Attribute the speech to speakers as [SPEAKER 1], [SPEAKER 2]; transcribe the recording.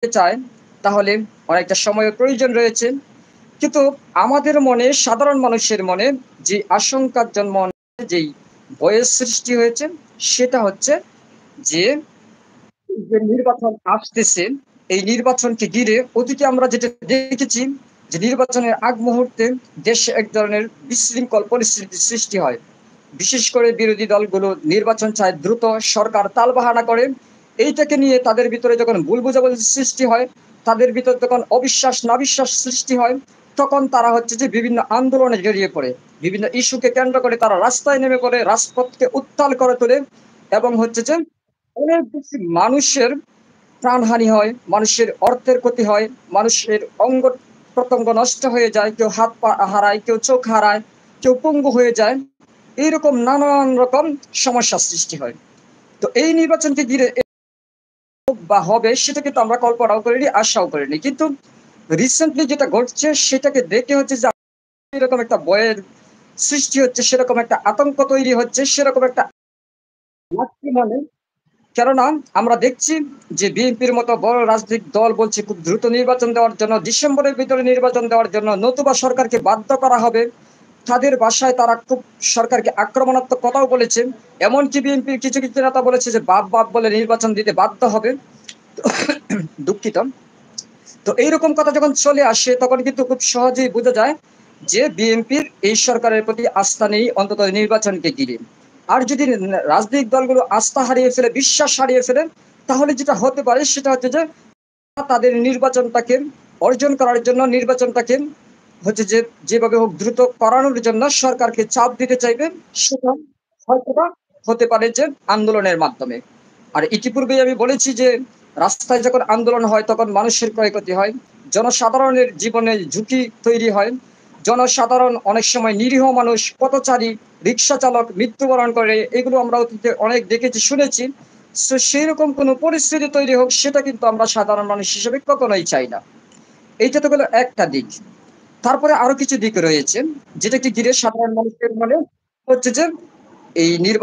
[SPEAKER 1] চায় তাহলে অনেকটা সময়ের প্রয়োজন রয়েছে। কিন্তু আমাদের মনে, সাধারণ মানুষের মনে যে আশঙ্কার জন্ম যেই ভয়ের সৃষ্টি হয়েছে সেটা হচ্ছে যে, যে নির্বাচন আসতেছে, এই নির্বাচনকে ঘিরে অতীতে আমরা যেটা দেখেছি যে নির্বাচনের আগ মুহূর্তে দেশে এক ধরনের বিশৃঙ্খল পরিস্থিতির সৃষ্টি হয়। বিশেষ করে বিরোধী দলগুলো নির্বাচন চায় দ্রুত, সরকার তালবাহানা করে। এইটাকে নিয়ে তাদের ভিতরে যখন ভুল বোঝাবুঝির সৃষ্টি হয়, তাদের ভিতরে যখন অবিশ্বাস নাবিশ্বাস সৃষ্টি হয়, তখন তারা হচ্ছে যে বিভিন্ন আন্দোলনে জড়িয়ে পড়ে। বিভিন্ন ইস্যুকে কেন্দ্র করে তারা রাস্তায় নেমে পড়ে, রাজপথকে উত্তাল করে তোলে এবং হচ্ছে যে অনেক বেশি মানুষের প্রাণহানি হয়, মানুষের অর্থের ক্ষতি হয়, মানুষের অঙ্গ-প্রত্যঙ্গ নষ্ট হয়ে যায়, কেউ হাত-পা হারায়, কেউ চোখ হারায়, কেউ পঙ্গু হয়ে যায়। এইরকম নানান রকম সমস্যার সৃষ্টি হয়। তো এই নির্বাচনকে ঘিরে বা হবে সেটা কিন্তু আমরা কল্পনাও করিনি, আশাও করিনি। কিন্তু রিসেন্টলি যেটা ঘটছে সেটাকে দেখে হচ্ছে যে এরকম একটা ভয়ের সৃষ্টি হচ্ছে, সেরকম একটা আতঙ্ক তৈরি হচ্ছে, সেরকম একটা লাগছে মনে। কেননা আমরা দেখছি যে বিএনপির মতো বড় রাজনৈতিক দল বলছে খুব দ্রুত নির্বাচন দেওয়ার জন্য, ডিসেম্বরের ভিতরে নির্বাচন দেওয়ার জন্য, নতুবা সরকারকে বাধ্য করা হবে। তাদের ভাষায় তারা খুব সরকারকে আক্রমণাত্মক কথাও বলেছে। এমনকি বিএনপির কিছু নেতা বলেছে যে বাপ বলে নির্বাচন দিতে বাধ্য হবে। দুঃখিত। তো এইরকম কথা যখন চলে আসে তখন কিন্তু খুব সহজেই বোঝা যায় যে বিএনপির এই সরকারের প্রতি আস্থা নেই, অন্তত নির্বাচনকে ঘিরে। আর যদি রাজনৈতিক দলগুলো আস্থা হারিয়ে ফেলে, বিশ্বাস হারিয়ে ফেলে, তাহলে যেটা হতে পারে সেটা হচ্ছে যে তাদের নির্বাচনটাকে অর্জন করার জন্য, নির্বাচনটাকে হচ্ছে যে যেভাবে হোক দ্রুত করানোর জন্য সরকারকে চাপ দিতে চাইবে। সেটা হয়তোবা হতে পারে যে আন্দোলনের মাধ্যমে। আর ইতিপূর্বেই আমি বলেছি যে রাস্তায় যখন আন্দোলন হয় তখন মানুষের ক্ষয়ক্ষতি হয়, জনসাধারণের জীবনে ঝুঁকি তৈরি হয়, জনসাধারণ অনেক সময় নিরীহ মানুষ, পথচারী, রিক্সা চালক মৃত্যুবরণ করে। এগুলো আমরা অতীতে অনেক দেখেছি, শুনেছি। সো সেইরকম কোনো পরিস্থিতি তৈরি হোক সেটা কিন্তু আমরা সাধারণ মানুষ হিসেবে কখনোই চাই না। এইটা তো গেল একটা দিক। তারপরে আরো কিছু দিক রয়েছে যেটাকে ঘিরে সাধারণ মানুষের মনে হচ্ছে যে এই নির্বাচন